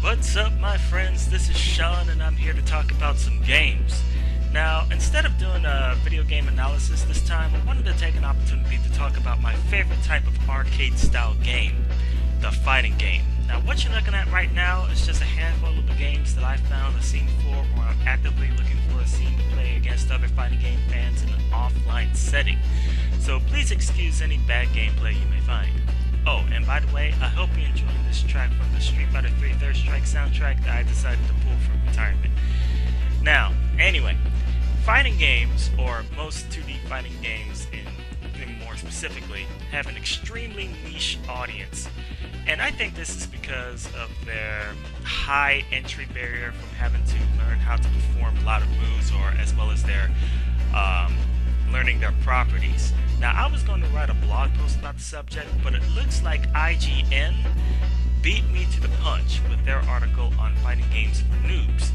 What's up, my friends? This is Sean, and I'm here to talk about some games. Now, instead of doing a video game analysis this time, I wanted to take an opportunity to talk about my favorite type of arcade-style game, the fighting game. Now, what you're looking at right now is just a handful of the games that I found a scene for, or I'm actively looking for a scene to play against other fighting game fans in an offline setting. So please excuse any bad gameplay you may find. Oh, and by the way, I hope you're enjoying this track from the Street Fighter 3 Third Strike soundtrack that I decided to pull from retirement. Now, anyway, fighting games, or most 2D fighting games more specifically, have an extremely niche audience. And I think this is because of their high entry barrier from having to learn how to perform a lot of moves, or as well as their learning their properties. Now, I was going to write a blog post about the subject, but it looks like IGN beat me to the punch with their article on fighting games for noobs.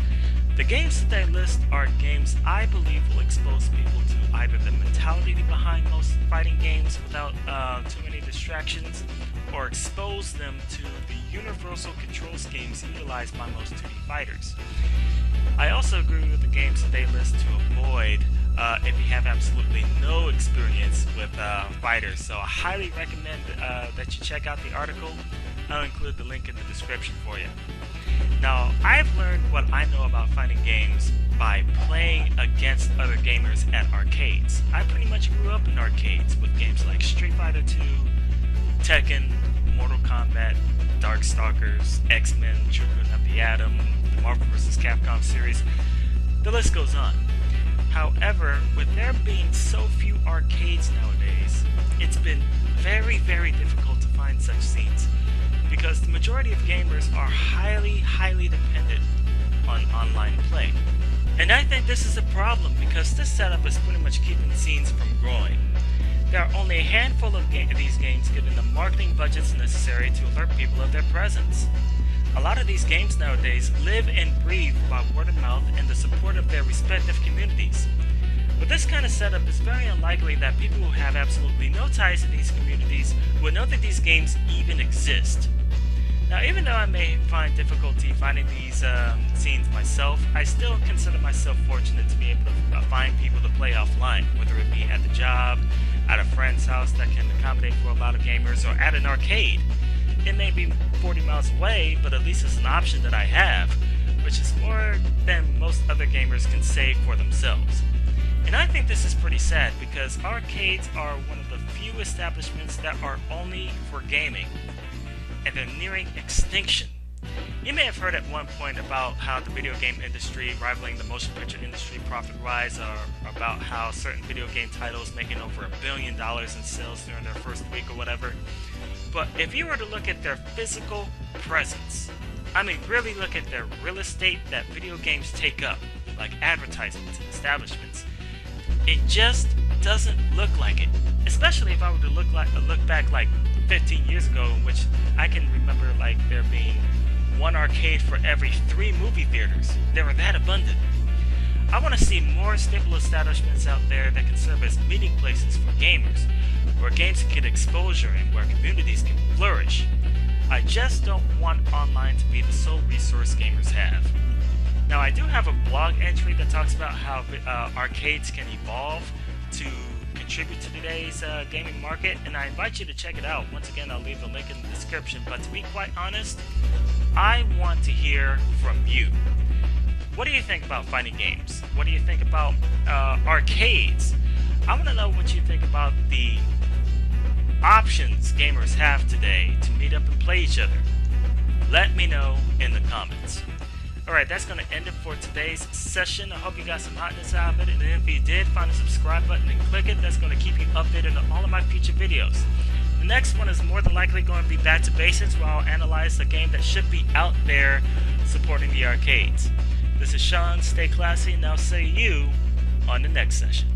The games that they list are games I believe will expose people to either the mentality behind most fighting games without too many distractions, or expose them to the universal control schemes utilized by most 2D fighters. I also agree with the games that they list to avoid if you have absolutely no experience with fighters. So I highly recommend that you check out the article. I'll include the link in the description for you. Now, I've learned what I know about fighting games by playing against other gamers at arcades. I pretty much grew up in arcades with games like Street Fighter 2, Tekken, Mortal Kombat, Darkstalkers, X-Men, Children of the Atom, the Marvel vs. Capcom series. The list goes on. However, with there being so few arcades nowadays, it's been very, very difficult to find such scenes, because the majority of gamers are highly dependent on online play. And I think this is a problem, because this setup is pretty much keeping scenes from growing. There are only a handful of these games given the marketing budgets necessary to alert people of their presence. A lot of these games nowadays live and breathe by word of mouth and the support of their respective communities. With this kind of setup, it's very unlikely that people who have absolutely no ties to these communities will know that these games even exist. Now, even though I may find difficulty finding these scenes myself, I still consider myself fortunate to be able to find people to play offline, whether it be at the job, at a friend's house that can accommodate for a lot of gamers, or at an arcade. It may be 40 miles away, but at least it's an option that I have, which is more than most other gamers can say for themselves. And I think this is pretty sad, because arcades are one of the few establishments that are only for gaming, and they're nearing extinction. You may have heard at one point about how the video game industry rivaling the motion picture industry profit-wise, or about how certain video game titles making over $1 billion in sales during their first week or whatever. But if you were to look at their physical presence, I mean really look at their real estate that video games take up, like advertisements and establishments, it just doesn't look like it. Especially if I were to look back like 15 years ago, in which I can remember like there being one arcade for every 3 movie theaters. They were that abundant. I want to see more stable establishments out there that can serve as meeting places for gamers, where games can get exposure and where communities can flourish. I just don't want online to be the sole resource gamers have. Now, I do have a blog entry that talks about how arcades can evolve to contribute to today's gaming market, and I invite you to check it out. Once again, I'll leave the link in the description, but to be quite honest, I want to hear from you. What do you think about fighting games? What do you think about arcades? I want to know what you think about the options gamers have today to meet up and play each other. Let me know in the comments. Alright, that's going to end it for today's session. I hope you got some hotness out of it, and if you did, find the subscribe button and click it. That's going to keep you updated on all of my future videos. The next one is more than likely going to be Back to Basics, where I'll analyze a game that should be out there supporting the arcades. This is Sean, stay classy, and I'll see you on the next session.